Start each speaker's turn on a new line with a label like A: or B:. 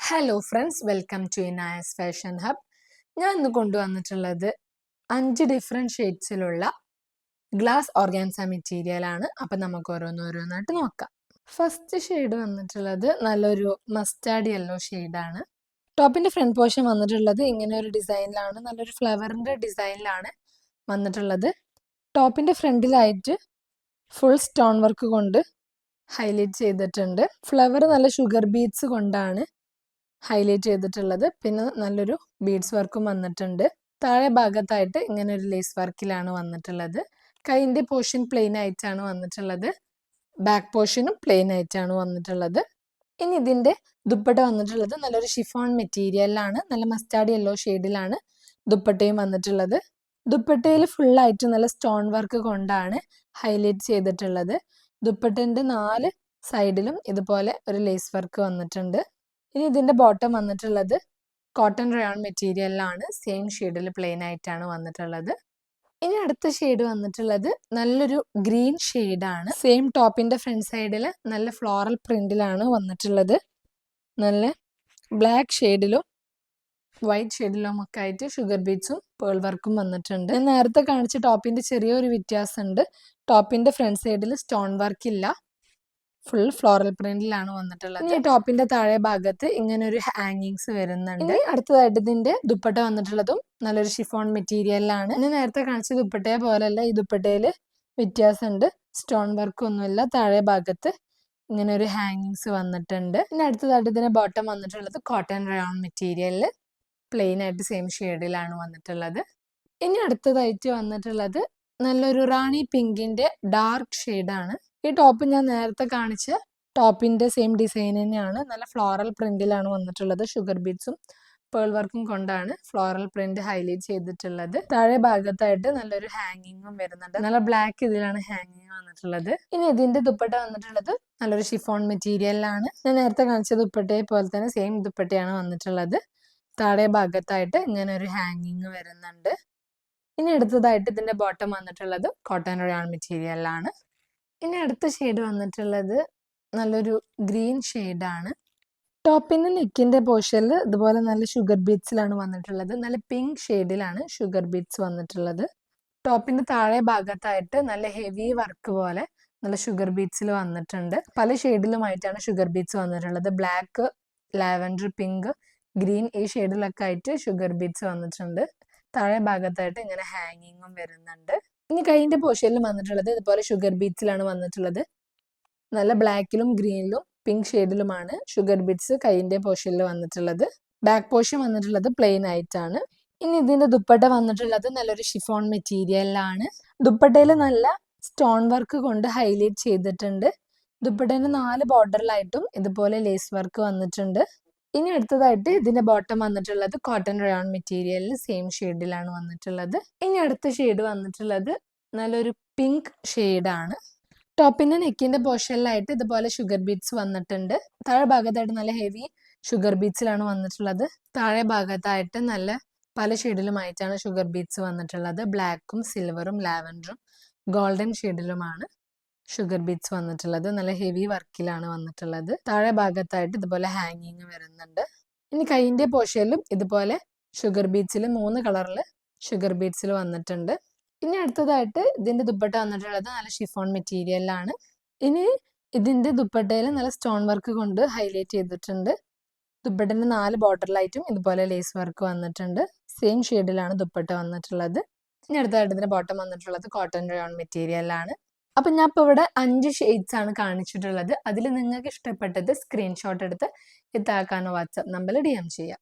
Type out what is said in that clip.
A: Hello friends, welcome to Inayas fashion hub. ഞാൻ ഇന്ന് കൊണ്ടുവന്നിട്ടുള്ളത് 5 ഡിഫറെൻറ്റ് ഷെയ്ഡ്സിലുള്ള ഗ്ലാസ് ഓർഗാൻസ മെറ്റീരിയലാണ്. അപ്പം നമുക്ക് ഓരോന്നോരോന്നായിട്ട് നോക്കാം. ഫസ്റ്റ് ഷെയ്ഡ് വന്നിട്ടുള്ളത് നല്ലൊരു മസ്റ്റാർഡ് യെല്ലോ ഷെയ്ഡാണ്. ടോപ്പിൻ്റെ ഫ്രണ്ട് പോർഷൻ വന്നിട്ടുള്ളത് ഇങ്ങനെ ഒരു ഡിസൈനിലാണ്, നല്ലൊരു ഫ്ലവറിൻ്റെ ഡിസൈനിലാണ് വന്നിട്ടുള്ളത്. ടോപ്പിൻ്റെ ഫ്രണ്ടിലായിട്ട് ഫുൾ സ്റ്റോൺ വർക്ക് കൊണ്ട് ഹൈലൈറ്റ് ചെയ്തിട്ടുണ്ട്. ഫ്ലവർ നല്ല ഷുഗർ ബീഡ്സ് കൊണ്ടാണ് ഹൈലൈറ്റ് ചെയ്തിട്ടുള്ളത്. പിന്നെ നല്ലൊരു ബീഡ്സ് വർക്കും വന്നിട്ടുണ്ട്. താഴെ ഭാഗത്തായിട്ട് ഇങ്ങനെ ഒരു ലേസ് വർക്കിലാണ് വന്നിട്ടുള്ളത്. കൈൻ്റെ പോർഷൻ പ്ലെയിൻ ആയിട്ടാണ് വന്നിട്ടുള്ളത്. ബാക്ക് പോർഷനും പ്ലെയിൻ ആയിട്ടാണ് വന്നിട്ടുള്ളത്. ഇനി ഇതിൻ്റെ ദുപ്പട്ട വന്നിട്ടുള്ളത് നല്ലൊരു ഷിഫോൺ മെറ്റീരിയലിലാണ്, നല്ല മസ്റ്റാർഡ് യെല്ലോ ഷെയ്ഡിലാണ് ദുപ്പട്ടയും വന്നിട്ടുള്ളത്. ദുപ്പട്ടയിൽ ഫുള്ളായിട്ട് നല്ല സ്റ്റോൺ വർക്ക് കൊണ്ടാണ് ഹൈലൈറ്റ് ചെയ്തിട്ടുള്ളത്. ദുപ്പട്ടൻ്റെ 4 സൈഡിലും ഇതുപോലെ ഒരു ലേസ് വർക്ക് വന്നിട്ടുണ്ട്. ഇനി ഇതിൻ്റെ ബോട്ടം വന്നിട്ടുള്ളത് കോട്ടൺ റയോൺ മെറ്റീരിയലിലാണ്, സെയിം ഷെയ്ഡിൽ പ്ലെയിൻ ആയിട്ടാണ് വന്നിട്ടുള്ളത്. ഇനി അടുത്ത ഷെയ്ഡ് വന്നിട്ടുള്ളത് നല്ലൊരു ഗ്രീൻ ഷെയ്ഡാണ്. സെയിം ടോപ്പിൻ്റെ ഫ്രണ്ട് സൈഡിൽ നല്ല ഫ്ലോറൽ പ്രിന്റിലാണ് വന്നിട്ടുള്ളത്. നല്ല ബ്ലാക്ക് ഷെയ്ഡിലും വൈറ്റ് ഷെയ്ഡിലും ഒക്കെ ആയിട്ട് ഷുഗർ ബീഡ്സും പേൾ വർക്കും വന്നിട്ടുണ്ട്. ഞാൻ നേരത്തെ കാണിച്ച ടോപ്പിൻ്റെ ചെറിയൊരു വ്യത്യാസമുണ്ട്. ടോപ്പിൻ്റെ ഫ്രണ്ട് സൈഡിൽ സ്റ്റോൺ വർക്ക് ഇല്ല, ഫുൾ ഫ്ലോറൽ പ്രിന്റിലാണ് വന്നിട്ടുള്ളത്. ഈ ടോപ്പിന്റെ താഴെ ഭാഗത്ത് ഇങ്ങനെ ഒരു ഹാങ്ങിങ്സ് വരുന്നുണ്ട്. അടുത്തതായിട്ട് ഇതിന്റെ ദുപ്പട്ട വന്നിട്ടുള്ളതും നല്ലൊരു ഷിഫോൺ മെറ്റീരിയലിലാണ്. ഇനി നേരത്തെ കാണിച്ച ദുപ്പട്ടയെ പോലെയല്ല, ഈ ദുപ്പട്ടയിൽ വ്യത്യാസമുണ്ട്. സ്റ്റോൺ വർക്ക് ഒന്നുമില്ല. താഴെ ഭാഗത്ത് ഇങ്ങനെ ഒരു ഹാങ്ങിങ്സ് വന്നിട്ടുണ്ട്. ഇനി അടുത്തതായിട്ട് ഇതിന്റെ ബോട്ടം വന്നിട്ടുള്ളത് കോട്ടൺ റയോൺ മെറ്റീരിയലിൽ പ്ലെയിൻ ആയിട്ട് സെയിം ഷെയ്ഡിലാണ് വന്നിട്ടുള്ളത്. ഇനി അടുത്തതായിട്ട് വന്നിട്ടുള്ളത് നല്ലൊരു റാണി പിങ്കിന്റെ ഡാർക്ക് ഷെയ്ഡാണ്. ഈ ടോപ്പ് ഞാൻ നേരത്തെ കാണിച്ച ടോപ്പിന്റെ സെയിം ഡിസൈൻ തന്നെയാണ്. നല്ല ഫ്ലോറൽ പ്രിന്റിലാണ് വന്നിട്ടുള്ളത്. ഷുഗർ ബീഡ്സും പേൾ വർക്കും കൊണ്ടാണ് ഫ്ലോറൽ പ്രിന്റ് ഹൈലൈറ്റ് ചെയ്തിട്ടുള്ളത്. താഴെ ഭാഗത്തായിട്ട് നല്ലൊരു ഹാങ്ങിങ്ങും വരുന്നുണ്ട്. നല്ല ബ്ലാക്ക് ഇതിലാണ് ഹാങ്ങിങ് വന്നിട്ടുള്ളത്. ഇനി ഇതിന്റെ ദുപ്പട്ട വന്നിട്ടുള്ളത് നല്ലൊരു ഷിഫോൺ മെറ്റീരിയലിലാണ്. ഞാൻ നേരത്തെ കാണിച്ച ദുപ്പട്ടയെ പോലെ തന്നെ സെയിം ദുപ്പട്ടയാണ് വന്നിട്ടുള്ളത്. താഴെ ഭാഗത്തായിട്ട് ഇങ്ങനെ ഒരു ഹാങ്ങിങ് വരുന്നുണ്ട്. ഇനി അടുത്തതായിട്ട് ഇതിന്റെ ബോട്ടം വന്നിട്ടുള്ളത് കോട്ടൺ റയോൺ മെറ്റീരിയലിലാണ്. ഇനി അടുത്ത ഷെയ്ഡ് വന്നിട്ടുള്ളത് നല്ലൊരു ഗ്രീൻ ഷെയ്ഡാണ്. ടോപ്പിന്റെ നെക്കിന്റെ പോർഷനിൽ ഇതുപോലെ നല്ല ഷുഗർ ബീഡ്സിലാണ് വന്നിട്ടുള്ളത്. നല്ല പിങ്ക് ഷെയ്ഡിലാണ് ഷുഗർ ബീഡ്സ് വന്നിട്ടുള്ളത്. ടോപ്പിന്റെ താഴെ ഭാഗത്തായിട്ട് നല്ല ഹെവി വർക്ക് പോലെ നല്ല ഷുഗർ ബീഡ്സിൽ വന്നിട്ടുണ്ട്. പല ഷെയ്ഡിലുമായിട്ടാണ് ഷുഗർ ബീഡ്സ് വന്നിട്ടുള്ളത്. ബ്ലാക്ക്, ലാവൻഡർ, പിങ്ക്, ഗ്രീൻ ഈ ഷെയ്ഡിലൊക്കെ ആയിട്ട് ഷുഗർ ബീഡ്സ് വന്നിട്ടുണ്ട്. താഴെ ഭാഗത്തായിട്ട് ഇങ്ങനെ ഹാങ്ങിങ്ങും വരുന്നുണ്ട്. ഇനി കൈൻ്റെ പോർഷനിൽ വന്നിട്ടുള്ളത് ഇതുപോലെ ഷുഗർ ബീഡ്സിലാണ് വന്നിട്ടുള്ളത്. നല്ല ബ്ലാക്കിലും ഗ്രീനിലും പിങ്ക് ഷെയ്ഡിലുമാണ് ഷുഗർ ബീഡ്സ് കൈൻ്റെ പോർഷനിൽ വന്നിട്ടുള്ളത്. ബാക്ക് പോർഷൻ വന്നിട്ടുള്ളത് പ്ലെയിൻ ആയിട്ടാണ്. ഇനി ഇതിന്റെ ദുപ്പട്ട വന്നിട്ടുള്ളത് നല്ലൊരു ഷിഫോൺ മെറ്റീരിയലിലാണ്. ദുപ്പട്ടയിൽ നല്ല സ്റ്റോൺ വർക്ക് കൊണ്ട് ഹൈലൈറ്റ് ചെയ്തിട്ടുണ്ട്. ദുപ്പട്ടേന്റെ 4 ബോർഡറിലായിട്ടും ഇതുപോലെ ലേസ് വർക്ക് വന്നിട്ടുണ്ട്. ഇനി അടുത്തതായിട്ട് ഇതിന്റെ ബോട്ടം വന്നിട്ടുള്ളത് കോട്ടൺ റയോൺ മെറ്റീരിയലിൽ സെയിം ഷെയ്ഡിലാണ് വന്നിട്ടുള്ളത്. ഇനി അടുത്ത ഷെയ്ഡ് വന്നിട്ടുള്ളത് നല്ലൊരു പിങ്ക് ഷെയ്ഡാണ്. ടോപ്പിന്റെ നെക്കിന്റെ പോർഷനിലായിട്ട് ഇതുപോലെ ഷുഗർ ബീഡ്സ് വന്നിട്ടുണ്ട്. താഴെ ഭാഗത്തായിട്ട് നല്ല ഹെവി ഷുഗർ ബീഡ്സിലാണ് വന്നിട്ടുള്ളത്. താഴെ ഭാഗത്തായിട്ട് നല്ല പല ഷെയ്ഡിലുമായിട്ടാണ് ഷുഗർ ബീഡ്സ് വന്നിട്ടുള്ളത്. ബ്ലാക്കും സിൽവറും ലാവൻഡറും ഗോൾഡൻ ഷെയ്ഡിലുമാണ് ഷുഗർ ബീഡ്സ് വന്നിട്ടുള്ളത്. നല്ല ഹെവി വർക്കിലാണ് വന്നിട്ടുള്ളത്. താഴെ ഭാഗത്തായിട്ട് ഇതുപോലെ ഹാങ്ങിങ് വരുന്നുണ്ട്. ഇനി കൈൻ്റെ പോർഷനിലും ഇതുപോലെ ഷുഗർ ബീഡ്സിൽ 3 കളറിൽ ഷുഗർ ബീഡ്സിൽ വന്നിട്ടുണ്ട്. ഇനി അടുത്തതായിട്ട് ഇതിന്റെ ദുപ്പട്ട വന്നിട്ടുള്ളത് നല്ല ഷിഫോൺ മെറ്റീരിയലിലാണ്. ഇനി ഇതിന്റെ ദുപ്പട്ടയിൽ നല്ല സ്റ്റോൺ വർക്ക് കൊണ്ട് ഹൈലൈറ്റ് ചെയ്തിട്ടുണ്ട്. ദുപ്പട്ടന്റെ 4 ബോർഡറിലായിട്ടും ഇതുപോലെ ലേസ് വർക്ക് വന്നിട്ടുണ്ട്. സെയിം ഷെയ്ഡിലാണ് ദുപ്പട്ട വന്നിട്ടുള്ളത്. ഇനി അടുത്തതായിട്ട് ഇതിന്റെ ബോട്ടം വന്നിട്ടുള്ളത് കോട്ടൺ റയോൺ മെറ്റീരിയലാണ്. അപ്പം ഞാൻ ഇപ്പോൾ ഇവിടെ 5 ഷെയ്ഡ്സ് ആണ് കാണിച്ചിട്ടുള്ളത്. അതിൽ നിങ്ങൾക്ക് ഇഷ്ടപ്പെട്ടത് സ്ക്രീൻഷോട്ട് എടുത്ത് ഇത്താക്കാനോ വാട്സാപ്പ് നമ്പറിൽ DM ചെയ്യാം.